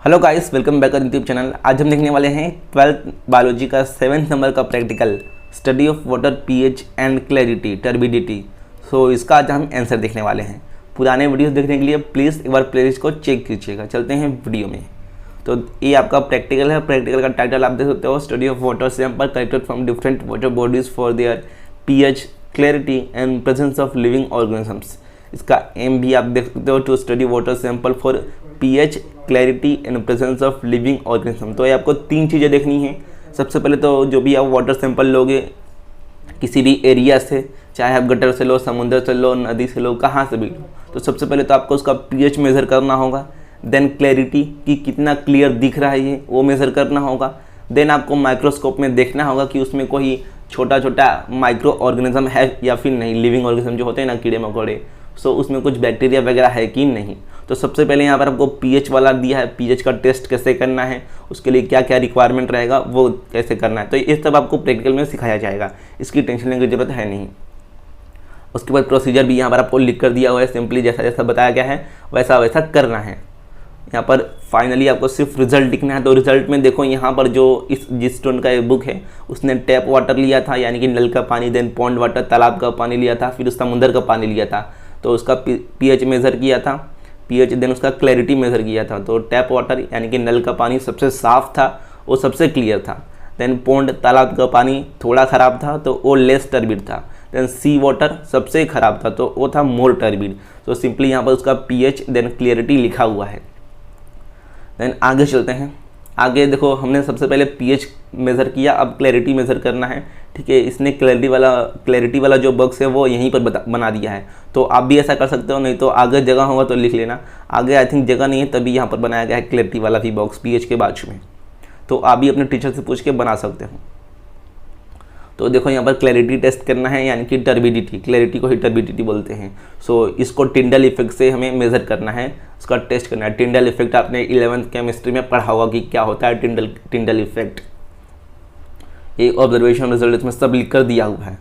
Hello guys, welcome back YouTube channel. आज हम देखने वाले हैं 12th बायोलॉजी का 7th नंबर का practical study of water pH and clarity turbidity. So इसका आज हम आंसर देखने वाले हैं। पुराने वीडियोस देखने के लिए प्लीज़ एक बार प्लेलिस्ट को चेक कीजिएगा। चलते हैं वीडियो में। तो ये आपका प्रैक्टिकल है। प्रैक्टिकल का टाइटल आप देख सकते हो, study of water sample collected from different water bodies for their pH, clarity and presence of living organisms. इसका एम भी आप देख सकते हो, to study water sample for pH, clarity and presence of living organism. तो ये आपको तीन चीज़ें देखनी है। सबसे पहले तो जो भी आप वाटर सैंपल लोगे किसी भी एरिया से, चाहे आप गटर से लो, समुद्र से लो, नदी से लो, कहाँ से भी लो, तो सबसे पहले तो आपको उसका पीएच मेज़र करना होगा। देन क्लैरिटी कि कितना क्लियर दिख रहा है ये, वो मेज़र करना होगा। देन आपको माइक्रोस्कोप में देखना होगा कि उसमें कोई छोटा छोटा माइक्रो ऑर्गेनिज्म है या फिर नहीं, लिविंग ऑर्गेनिज्म जो होते हैं ना, कीड़े मकोड़े, सो उसमें कुछ बैक्टीरिया वगैरह है कि नहीं। तो सबसे पहले यहाँ पर आपको पीएच वाला दिया है, पीएच का टेस्ट कैसे करना है, उसके लिए क्या क्या रिक्वायरमेंट रहेगा, वो कैसे करना है। तो ये सब आपको प्रैक्टिकल में सिखाया जाएगा, इसकी टेंशन लेने की जरूरत है नहीं। उसके बाद प्रोसीजर भी यहाँ पर आपको लिख कर दिया हुआ है। सिंपली जैसा जैसा बताया गया है वैसा वैसा करना है। यहाँ पर फाइनली आपको सिर्फ रिजल्ट लिखना है। तो रिजल्ट में देखो, यहाँ पर जो जिस स्टूडेंट का ये बुक है उसने टैप वाटर लिया था, यानी कि नल का पानी, देन पॉन्ड वाटर, तालाब का पानी लिया था, फिर समुद्र का पानी लिया था, तो उसका पीएच मेज़र किया था, पीएच, देन उसका क्लैरिटी मेज़र किया था। तो टैप वाटर यानी कि नल का पानी सबसे साफ़ था, वो सबसे क्लियर था। देन पॉन्ड, तालाब का पानी थोड़ा ख़राब था, तो वो लेस टर्बिड था। देन सी वाटर सबसे ख़राब था, तो वो था मोर टर्बिड। तो सिंपली यहाँ पर उसका पीएच देन क्लियरिटी लिखा हुआ है। देन आगे चलते हैं। आगे देखो, हमने सबसे पहले पीएच मेज़र किया, अब क्लैरिटी मेज़र करना है। ठीक है, इसने क्लैरिटी वाला जो बॉक्स है वो यहीं पर बना दिया है। तो आप भी ऐसा कर सकते हो, नहीं तो आगे जगह होगा तो लिख लेना। आगे आई थिंक जगह नहीं है, तभी यहाँ पर बनाया गया है क्लैरिटी वाला भी बॉक्स पीएच के बाजू में। तो आप भी अपने टीचर से पूछ के बना सकते हो। तो देखो, यहाँ पर क्लैरिटी टेस्ट करना है, यानी कि टर्बिडिटी, क्लैरिटी को ही टर्बिडिटी बोलते हैं। सो इसको टिंडल इफेक्ट से हमें मेज़र करना है, उसका टेस्ट करना है। टिंडल इफेक्ट आपने 11th केमिस्ट्री में पढ़ा होगा कि क्या होता है टिंडल इफेक्ट। ये ऑब्जर्वेशन रिजल्ट इसमें सब लिख कर दिया हुआ है।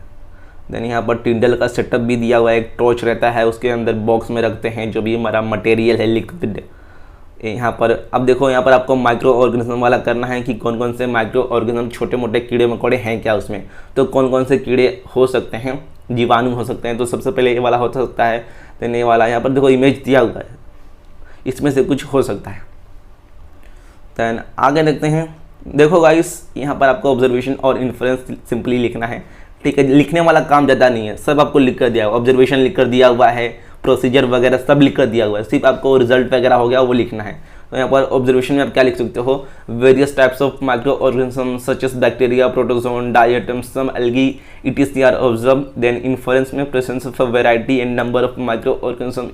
देन यहाँ पर टिंडल का सेटअप भी दिया हुआ है। एक टॉर्च रहता है, उसके अंदर बॉक्स में रखते हैं जो भी हमारा मटेरियल है, लिक्विड। यहाँ पर अब देखो, यहाँ पर आपको माइक्रो ऑर्गेनिज्म वाला करना है कि कौन कौन से माइक्रो ऑर्गेनिज्म, छोटे मोटे कीड़े मकोड़े हैं क्या उसमें। तो कौन कौन से कीड़े हो सकते हैं, जीवाणु हो सकते हैं। तो सबसे पहले ये वाला हो सकता है, देन ये वाला। यहाँ पर देखो इमेज दिया हुआ है, इसमें से कुछ हो सकता है। देन आगे देखते हैं। देखो गाइस, यहाँ पर आपको ऑब्जर्वेशन और इन्फ्रेंस सिंपली लिखना है। ठीक है, लिखने वाला काम ज़्यादा नहीं है, सब आपको लिख कर दिया हुआ। ऑब्जर्वेशन लिख कर दिया हुआ है, प्रोसीजर वगैरह सब लिख कर दिया हुआ है, सिर्फ आपको रिजल्ट वगैरह हो गया वो लिखना है। तो यहाँ पर ऑब्जर्वेशन में आप क्या लिख सकते हो, various types of micro organism such as bacteria, protozoan, diatom, some algae, etc are observe. Then inference में presence of a variety and number of micro organism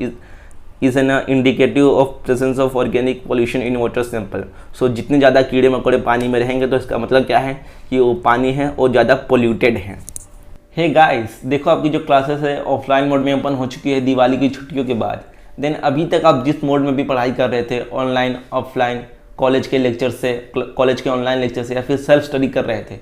is an indicative of presence of organic pollution in water sample. So जितने ज़्यादा कीड़े मकोड़े पानी में रहेंगे तो इसका मतलब क्या है कि वो पानी है वो ज़्यादा पोल्यूटेड है। हे गाइस, देखो आपकी जो क्लासेस है ऑफलाइन मोड में ओपन हो चुकी है दिवाली की छुट्टियों के बाद। देन अभी तक आप जिस मोड में भी पढ़ाई कर रहे थे, ऑनलाइन, ऑफलाइन, कॉलेज के लेक्चर से, कॉलेज के ऑनलाइन लेक्चर से, या फिर सेल्फ स्टडी कर रहे थे,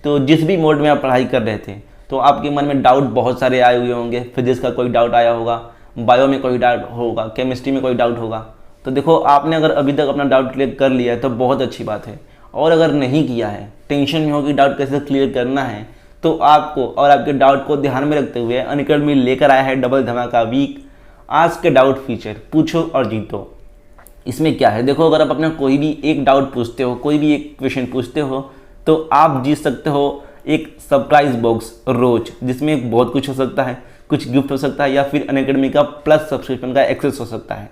तो जिस भी मोड में आप पढ़ाई कर रहे थे, तो आपके मन में डाउट बहुत सारे आए हुए होंगे। फिजिक्स का कोई डाउट आया होगा, बायो में कोई डाउट होगा, केमिस्ट्री में कोई डाउट होगा। तो देखो, आपने अगर अभी तक अपना डाउट क्लियर कर लिया है तो बहुत अच्छी बात है। और अगर नहीं किया है, टेंशन में हो कि डाउट कैसे क्लियर करना है, तो आपको और आपके डाउट को ध्यान में रखते हुए अनअकैडमी लेकर आया है डबल धमाका वीक आज के डाउट फीचर, पूछो और जीतो। इसमें क्या है, देखो, अगर आप अपना कोई भी एक डाउट पूछते हो, कोई भी एक क्वेश्चन पूछते हो, तो आप जीत सकते हो एक सरप्राइज बॉक्स रोज, जिसमें बहुत कुछ हो सकता है, कुछ गिफ्ट हो सकता है, या फिर अनअकैडमी का प्लस सब्सक्रिप्शन का एक्सेस हो सकता है।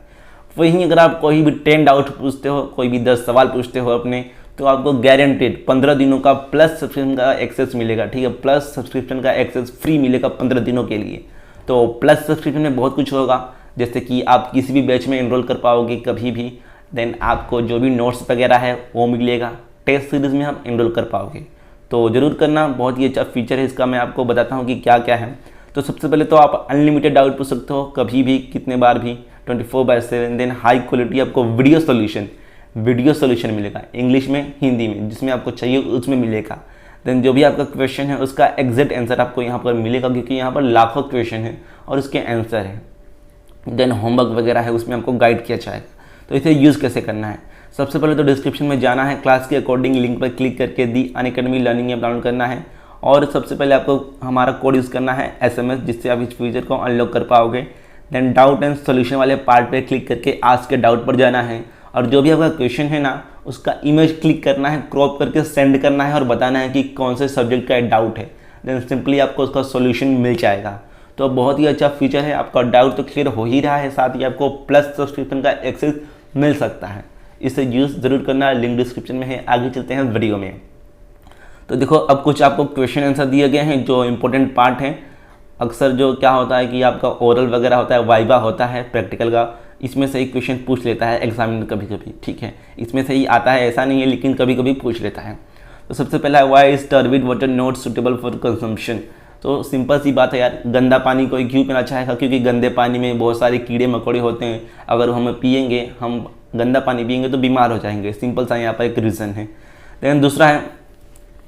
वहीं अगर आप कोई भी 10 डाउट पूछते हो, कोई भी 10 सवाल पूछते हो अपने, तो आपको गारंटेड 15 दिनों का प्लस सब्सक्रिप्शन का एक्सेस मिलेगा। ठीक है, प्लस सब्सक्रिप्शन का एक्सेस फ्री मिलेगा 15 दिनों के लिए। तो प्लस सब्सक्रिप्शन में बहुत कुछ होगा, जैसे कि आप किसी भी बैच में एनरोल कर पाओगे कभी भी। देन आपको जो भी नोट्स वगैरह है वो मिलेगा, टेस्ट सीरीज़ में आप एनरोल कर पाओगे। तो ज़रूर करना, बहुत ही अच्छा फीचर है इसका। मैं आपको बताता हूँ कि क्या क्या है। तो सबसे पहले तो आप अनलिमिटेड डाउट पूछ सकते हो, कभी भी, कितने बार भी, 24/7। देन हाई क्वालिटी आपको वीडियो सोल्यूशन मिलेगा, इंग्लिश में, हिंदी में, जिसमें आपको चाहिए उसमें मिलेगा। देन जो भी आपका क्वेश्चन है उसका एग्जैक्ट आंसर आपको यहाँ पर मिलेगा, क्योंकि यहाँ पर लाखों क्वेश्चन है और उसके आंसर है। देन होमवर्क वगैरह है, उसमें आपको गाइड किया जाएगा। तो इसे यूज़ कैसे करना है, सबसे पहले तो डिस्क्रिप्शन में जाना है, क्लास के अकॉर्डिंग लिंक पर क्लिक करके दी अनअकैडमी लर्निंग ऐप डाउनलोड करना है और सबसे पहले आपको हमारा कोड यूज़ करना है SMS, जिससे आप इस फीचर को अनलॉक कर पाओगे। देन डाउट एंड सोल्यूशन वाले पार्ट पे क्लिक करके आस्क के डाउट पर जाना है और जो भी आपका क्वेश्चन है ना उसका इमेज क्लिक करना है, क्रॉप करके सेंड करना है और बताना है कि कौन से सब्जेक्ट का डाउट है। देन सिंपली आपको उसका सॉल्यूशन मिल जाएगा। तो बहुत ही अच्छा फीचर है, आपका डाउट तो क्लियर हो ही रहा है, साथ ही आपको प्लस सब्सक्रिप्शन का एक्सेस मिल सकता है। इसे यूज़ ज़रूर करना, लिंक डिस्क्रिप्शन में है। आगे चलते हैं वीडियो में। तो देखो अब कुछ आपको क्वेश्चन आंसर दिए गए हैं जो इंपॉर्टेंट पार्ट हैं। अक्सर जो क्या होता है कि आपका ओरल वगैरह होता है, वाइवा होता है प्रैक्टिकल का, इसमें से ही क्वेश्चन पूछ लेता है एग्जामिनर कभी कभी, ठीक है। इसमें से ही आता है, ऐसा नहीं है, लेकिन कभी कभी पूछ लेता है। तो सबसे पहला है why is turbid water not suitable for consumption. तो सिंपल सी बात है यार, गंदा पानी कोई क्यों पीना चाहेगा? क्योंकि गंदे पानी में बहुत सारे कीड़े मकोड़े होते हैं। अगर हम पिएंगे, हम गंदा पानी पिएंगे तो बीमार हो जाएंगे। सिंपल सा यहाँ पर एक रीज़न है। देन दूसरा है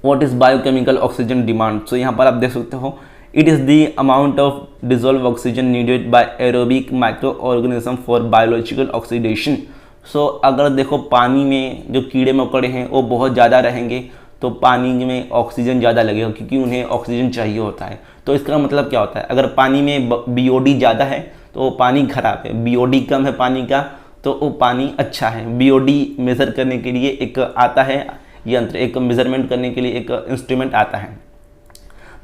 what is biochemical oxygen demand. So यहाँ पर आप देख सकते हो it is the amount of dissolve oxygen needed by aerobic micro organism for biological oxidation. So अगर देखो पानी में जो कीड़े मकोड़े हैं वो बहुत ज़्यादा रहेंगे तो पानी में ऑक्सीजन ज़्यादा लगेगा, क्योंकि उन्हें ऑक्सीजन चाहिए होता है। तो इसका मतलब क्या होता है, अगर पानी में BOD ज़्यादा है तो वो पानी खराब है, BOD कम है पानी का तो वो पानी अच्छा है। BOD मेज़र करने के लिए एक आता है यंत्र, एक मेजरमेंट करने के लिए एक इंस्ट्रूमेंट आता है।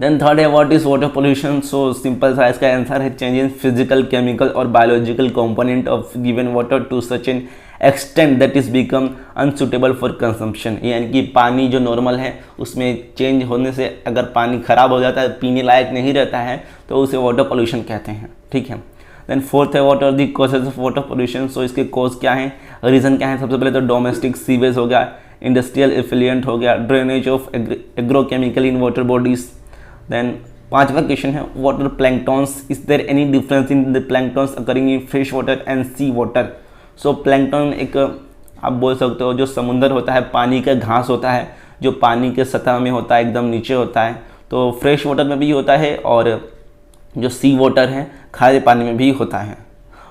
देन थर्ड है what is water pollution. So simple सा इसका आंसर है चेंज इन फिजिकल, केमिकल और biological component of given water to such an extent that is become unsuitable for consumption. यानी कि पानी जो नॉर्मल है उसमें चेंज होने से अगर पानी खराब हो जाता है, पीने लायक नहीं रहता है, तो उसे वाटर पोल्यूशन कहते हैं, ठीक है। देन फोर्थ है what are the causes of water pollution. So इसके कॉज क्या हैं, रीज़न क्या है? सबसे पहले तो डोमेस्टिक सीवेज हो गया, इंडस्ट्रियल एफिलियंट हो गया, drainage of agrochemical in water bodies. Then पांचवा क्वेश्चन है water planktons, is there any difference in the planktons occurring in fresh water and sea water. So plankton एक आप बोल सकते हो जो समुंदर होता है, पानी का घास होता है जो पानी के सतह में होता है, एकदम नीचे होता है। तो फ्रेश वाटर में भी होता है और जो सी वाटर है खारे पानी में भी होता है।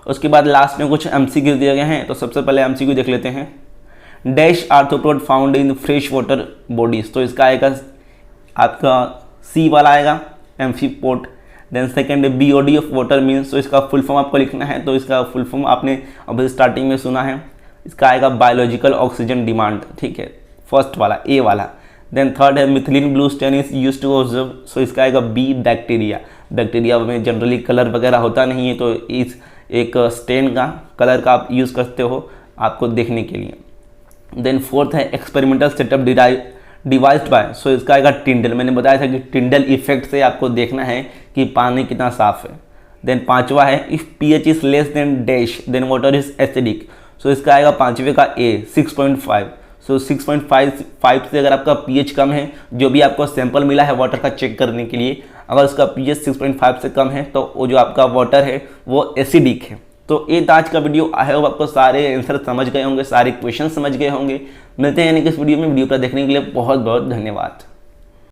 उसके बाद लास्ट में कुछ MCQ दिए गए हैं। तो सबसे पहले MCQ देख लेते हैं। Dash arthropod found in fresh water bodies. तो इसका आएगा आपका सी वाला आएगा, amphipod. Then second BOD of water means, तो इसका फुल फॉर्म आपको लिखना है। तो इसका फुल फॉर्म आपने अभी स्टार्टिंग में सुना है, इसका आएगा बायोलॉजिकल ऑक्सीजन डिमांड, ठीक है, फर्स्ट वाला A वाला। देन थर्ड है methylene blue stain is use to observe. So इसका आएगा B बैक्टीरिया। बैक्टीरिया में जनरली कलर वगैरह होता नहीं है, तो इस एक स्टेन का कलर का आप यूज़ करते हो आपको देखने के लिए। देन फोर्थ है एक्सपेरिमेंटल सेटअप डिवाइस्ड बाय। सो इसका आएगा टिंडल। मैंने बताया था कि टिंडल इफेक्ट से आपको देखना है कि पानी कितना साफ है। देन पांचवा है if pH is less than dash then water is acidic. So इसका आएगा पांचवे का A 6.5। सो 6.5 से अगर आपका pH कम है, जो भी आपको सैंपल मिला है वाटर का चेक करने के लिए, अगर उसका pH 6.5 से कम है तो वो जो आपका वाटर है वो एसिडिक है। तो ये था आज का वीडियो। आई होप आपको सारे आंसर समझ गए होंगे, सारे क्वेश्चन समझ गए होंगे। मिलते हैं यानी कि इस वीडियो में। वीडियो पर देखने के लिए बहुत बहुत धन्यवाद।